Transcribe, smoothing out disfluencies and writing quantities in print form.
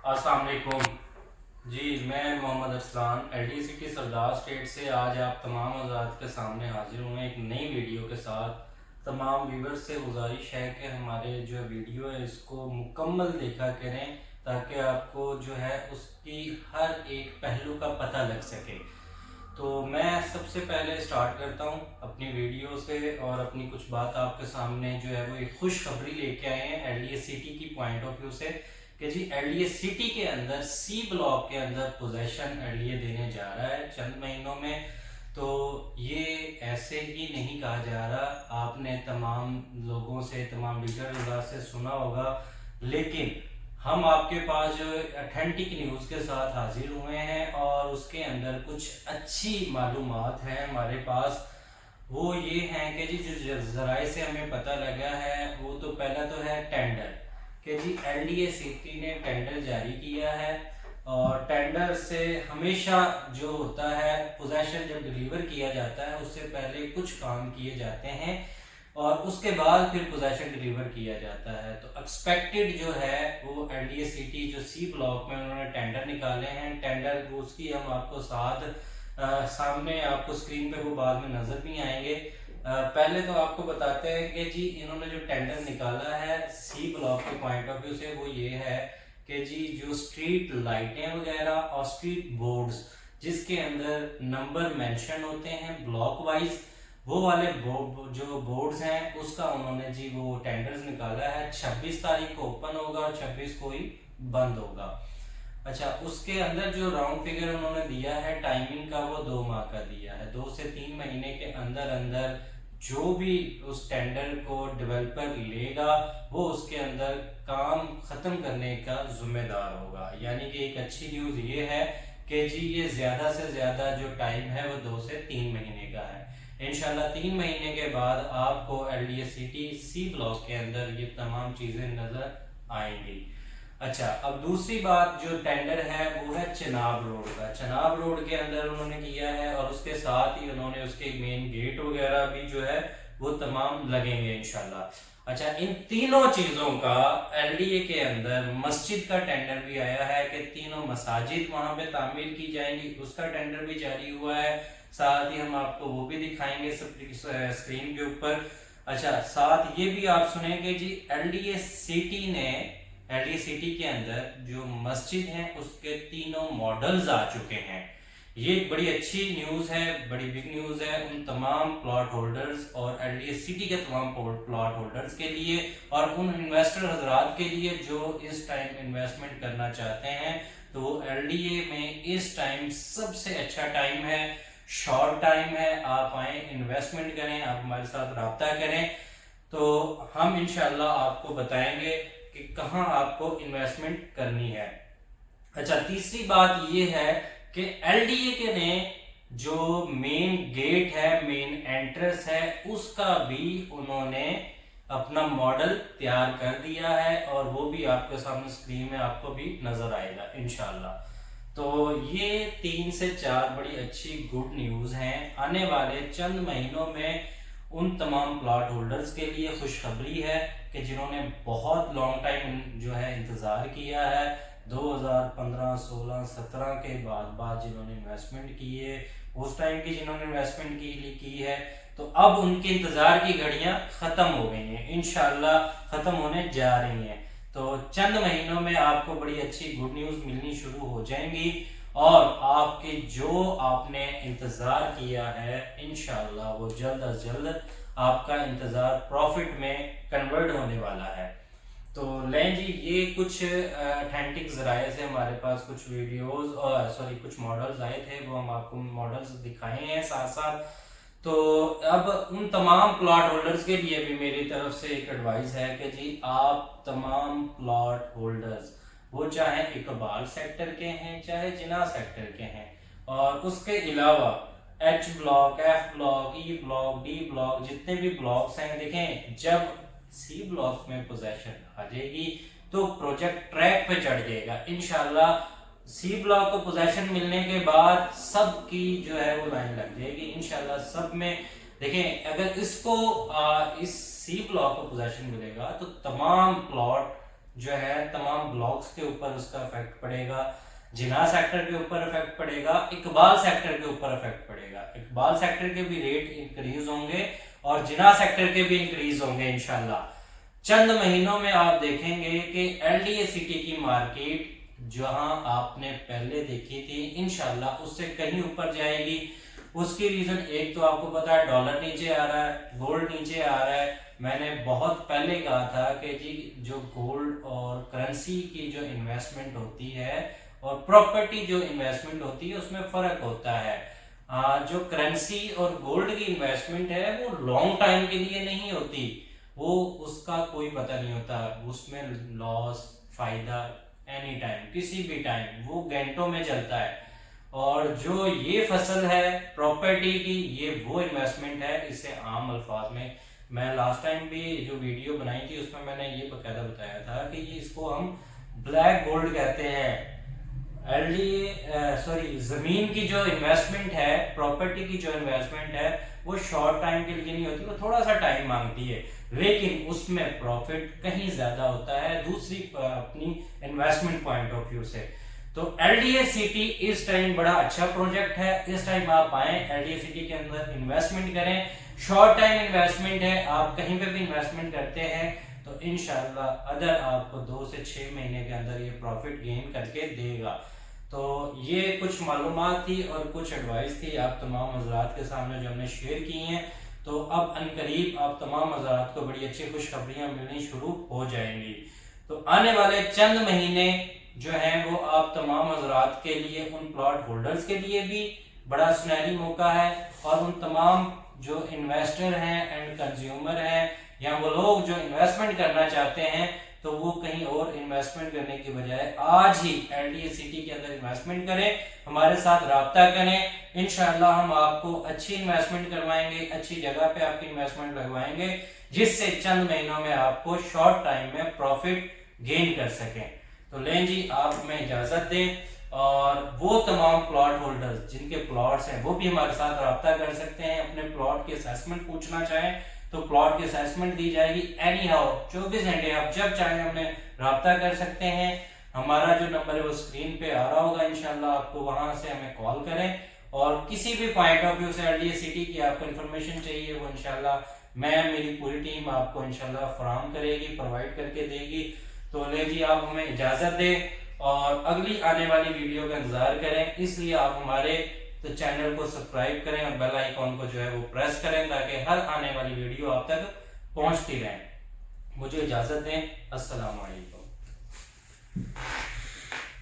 अस्सलाम वालेकुम जी। मैं मोहम्मद अरसलान LD सिटी सरदार स्टेट से आज आप तमाम हज़रात के सामने हाजिर हुए एक नई वीडियो के साथ। तमाम व्यूवर्स से गुजारिश है कि हमारे जो वीडियो है इसको मुकम्मल देखा करें ताकि आपको जो है उसकी हर एक पहलू का पता लग सके। तो मैं सबसे पहले स्टार्ट करता हूँ अपनी वीडियो से और अपनी कुछ बात आपके सामने जो है वो एक खुशखबरी लेके आए हैं LDA सिटी की पॉइंट ऑफ व्यू से कि जी LDA सिटी के अंदर C ब्लॉक के अंदर पोजेशन LDA देने जा रहा है चंद महीनों में। तो ये ऐसे ही नहीं कहा जा रहा, आपने तमाम लोगों से तमाम लीडर से सुना होगा, लेकिन हम आपके पास जो अथेंटिक न्यूज़ के साथ हाजिर हुए हैं और उसके अंदर कुछ अच्छी मालूमात हैं हमारे पास। वो ये हैं कि जी जो ज़राए से हमें पता लगा है वो तो पहला तो है टेंडर कि जी LDA सिटी ने टेंडर जारी किया है और टेंडर से हमेशा जो होता है पोजेशन जब डिलीवर किया जाता है उससे पहले कुछ काम किए जाते हैं और उसके बाद फिर पोजेशन डिलीवर किया जाता है। तो एक्सपेक्टेड जो है वो LDA सिटी जो C ब्लॉक में उन्होंने टेंडर निकाले हैं, टेंडर उसकी हम आपको सामने आपको स्क्रीन पे वो बाद में नजर भी आएंगे। पहले तो आपको बताते हैं कि जी इन्होंने जो टेंडर निकाला है C ब्लॉक के पॉइंट ऑफ व्यू से वो ये है कि जी जो स्ट्रीट लाइटें वगैरह और स्ट्रीट बोर्ड्स जिसके अंदर नंबर मेंशन होते हैं ब्लॉक वाइज, वो वाले जो बोर्ड्स हैं उसका उन्होंने जी वो टेंडर्स निकाला है। 26 तारीख को ओपन होगा और 26 को ही बंद होगा। अच्छा, उसके अंदर जो राउंड फिगर उन्होंने दिया है टाइमिंग का वो 2 माह का दिया है। 2 से 3 महीने के अंदर अंदर जो भी उस टेंडर को डेवलपर लेगा वो उसके अंदर काम खत्म करने का जिम्मेदार होगा। यानी कि एक अच्छी न्यूज़ ये है कि जी ये ज़्यादा से ज़्यादा जो टाइम है वो 2 से 3 महीने का है। इंशाल्लाह 3 महीने के बाद आपको LDA सिटी C ब्लॉक के अंदर ये तमाम चीज़ें नज़र आएंगी। अच्छा, अब दूसरी बात जो टेंडर है वो है चिनाब रोड का। चिनाब रोड के अंदर उन्होंने किया है और उसके साथ ही उन्होंने उसके मेन गेट वगैरह भी जो है वो तमाम लगेंगे इंशाल्लाह। अच्छा, इन तीनों चीज़ों का LDA के अंदर मस्जिद का टेंडर भी आया है कि तीनों मसाजिद वहाँ पे तामीर की जाएंगी, उसका टेंडर भी जारी हुआ है। साथ ही हम आपको वो भी दिखाएंगे स्क्रीन के ऊपर। अच्छा, साथ ये भी आप सुनेंगे जी LDA सिटी के अंदर जो मस्जिद है उसके तीनों मॉडल्स आ चुके हैं। ये एक बड़ी अच्छी न्यूज़ है, बड़ी बिग न्यूज़ है उन तमाम प्लॉट होल्डर्स और LDA सिटी के तमाम प्लॉट होल्डर्स के लिए और उन इन्वेस्टर हजरात के लिए जो इस टाइम इन्वेस्टमेंट करना चाहते हैं। तो LDA में इस टाइम सबसे अच्छा टाइम है, शॉर्ट टाइम है, आप आए इन्वेस्टमेंट करें, आप हमारे साथ रब्ता करें तो हम इंशाल्लाह आपको बताएंगे कि कहाँ आपको इन्वेस्टमेंट करनी है। अच्छा, तीसरी बात ये है कि LDA के ने जो मेन गेट है, मेन एंट्रेंस है, उसका भी उन्होंने अपना मॉडल तैयार कर दिया है और वो भी आपके सामने स्क्रीन में आपको भी नजर आएगा इंशाल्लाह। तो ये 3 से 4 बड़ी अच्छी गुड न्यूज़ हैं आने वाले चंद महीनों में उन तमाम प्लॉट होल्डर्स के लिए। खुशखबरी है कि जिन्होंने बहुत लॉन्ग टाइम जो है इंतज़ार किया है, 2015, 16, 17 के बाद जिन्होंने इन्वेस्टमेंट की है, उस टाइम की जिन्होंने इन्वेस्टमेंट की है, तो अब उनके इंतज़ार की घड़ियां ख़त्म हो गई हैं, इंशाल्लाह ख़त्म होने जा रही हैं। तो चंद महीनों में आपको बड़ी अच्छी गुड न्यूज़ मिलनी शुरू हो जाएंगी और आपके जो आपने इंतज़ार किया है इंशाल्लाह वो जल्द अज जल्द आपका इंतज़ार प्रॉफिट में कन्वर्ट होने वाला है। तो लें जी, ये कुछ अथेंटिक ज़राए से हमारे पास कुछ वीडियोस और कुछ मॉडल्स आए थे, वो हम आपको मॉडल्स दिखाए हैं साथ साथ। तो अब उन तमाम प्लॉट होल्डर्स के लिए भी मेरी तरफ से एक एडवाइस है कि जी आप तमाम प्लॉट होल्डर्स वो चाहे इकबाल सेक्टर के हैं चाहे जिना सेक्टर के हैं और उसके अलावा H block, F block, E block, D block, जितने भी ब्लॉक्स हैं, देखें जब C ब्लॉक में पोजेशन आ जाएगी तो प्रोजेक्ट ट्रैक पे चढ़ जाएगा इंशाल्लाह। C ब्लॉक को पोजेशन मिलने के बाद सब की जो है वो लाइन लग जाएगी इंशाल्लाह सब में। देखें अगर इसको इस C ब्लॉक को पोजेशन मिलेगा तो तमाम प्लॉट جو ہے تمام بلاکس کے اوپر اس کا افیکٹ پڑے گا، جناح سیکٹر کے اوپر افیکٹ پڑے گا، اقبال سیکٹر کے اوپر افیکٹ پڑے گا. اقبال سیکٹر کے بھی ریٹ انکریز ہوں گے اور جناح سیکٹر کے بھی انکریز ہوں گے انشاءاللہ. چند مہینوں میں آپ دیکھیں گے کہ ایل ڈی اے سٹی کی مارکیٹ جہاں آپ نے پہلے دیکھی تھی انشاءاللہ اس سے کہیں اوپر جائے گی. اس کی ریزن ایک تو آپ کو پتا ہے ڈالر نیچے آ رہا ہے، گولڈ نیچے آ رہا ہے. میں نے بہت پہلے کہا تھا کہ جی جو گولڈ اور کرنسی کی جو انویسٹمنٹ ہوتی ہے اور پراپرٹی جو انویسٹمنٹ ہوتی ہے اس میں فرق ہوتا ہے. جو کرنسی اور گولڈ کی انویسٹمنٹ ہے وہ لانگ ٹائم کے لیے نہیں ہوتی، وہ اس کا کوئی پتہ نہیں ہوتا، اس میں لاس فائدہ اینی ٹائم کسی بھی ٹائم وہ گھنٹوں میں چلتا ہے. اور جو یہ فصل ہے پراپرٹی کی یہ وہ انویسٹمنٹ ہے. اسے عام الفاظ میں لاسٹ ٹائم بھی جو ویڈیو بنائی تھی اس میں نے یہ باقاعدہ بتایا تھا کہ یہ اس کو ہم بلیک گولڈ کہتے ہیں. زمین کی جو انویسٹمنٹ ہے، پراپرٹی کی جو انویسٹمنٹ ہے وہ شارٹ ٹائم کے لیے نہیں ہوتی، وہ تھوڑا سا ٹائم مانگتی ہے لیکن اس میں پروفٹ کہیں زیادہ ہوتا ہے دوسری اپنی انویسٹمنٹ پوائنٹ آف ویو سے. تو ایل ڈی اے سٹی اس ٹائم بڑا اچھا پروجیکٹ ہے. اس ٹائم آپ آئیں ایل ڈی اے سٹی کے اندر انویسٹمنٹ کریں. شارٹ ٹائم انویسٹمنٹ ہے، آپ کہیں پہ بھی انویسٹمنٹ کرتے ہیں تو انشاءاللہ ادر آپ کو 2 سے 6 مہینے کے اندر یہ پروفٹ گین کر کے دے گا. تو یہ کچھ معلومات تھی اور کچھ ایڈوائس تھی آپ تمام حضرات کے سامنے جو ہم نے شیئر کی ہیں. تو اب عنقریب آپ تمام حضرات کو بڑی اچھی خوشخبریاں ملنی شروع ہو جائیں گی. تو آنے والے چند مہینے جو ہیں وہ آپ تمام حضرات کے لیے ان پلاٹ ہولڈرز کے لیے بھی بڑا سنہری موقع ہے اور ان تمام جو انویسٹر ہیں اینڈ کنزیومر ہیں یا وہ لوگ جو انویسٹمنٹ کرنا چاہتے ہیں تو وہ کہیں اور انویسٹمنٹ کرنے کی بجائے آج ہی ایل ڈی اے سٹی کے اندر انویسٹمنٹ کریں، ہمارے ساتھ رابطہ کریں. انشاءاللہ ہم آپ کو اچھی انویسٹمنٹ کروائیں گے، اچھی جگہ پہ آپ کی انویسٹمنٹ لگوائیں گے جس سے چند مہینوں میں آپ کو شارٹ ٹائم میں پروفٹ گین کر سکیں. تو لیں جی آپ ہمیں اجازت دیں اور وہ تمام پلاٹ ہولڈرز جن کے پلاٹس ہیں وہ بھی ہمارے ساتھ رابطہ کر سکتے ہیں. اپنے پلاٹ کی اسیسمنٹ پوچھنا چاہیں تو پلاٹ کی اسیسمنٹ دی جائے گی اینی ہاؤ 24 گھنٹے آپ جب چاہیں ہم نے رابطہ کر سکتے ہیں. ہمارا جو نمبر ہے وہ اسکرین پہ آ رہا ہوگا انشاءاللہ، آپ کو وہاں سے ہمیں کال کریں اور کسی بھی پوائنٹ آف ویو سے ایل ڈی اے سٹی کی آپ کو انفارمیشن چاہیے وہ انشاءاللہ میری پوری ٹیم آپ کو انشاءاللہ فراہم کرے گی، پرووائڈ کر کے دے گی. تو لے جی آپ ہمیں اجازت دیں اور اگلی آنے والی ویڈیو کا انتظار کریں. اس لیے آپ ہمارے چینل کو سبسکرائب کریں اور بیل آئیکن کو جو ہے وہ پریس کریں تاکہ ہر آنے والی ویڈیو آپ تک پہنچتی رہیں. مجھے اجازت دیں. السلام علیکم.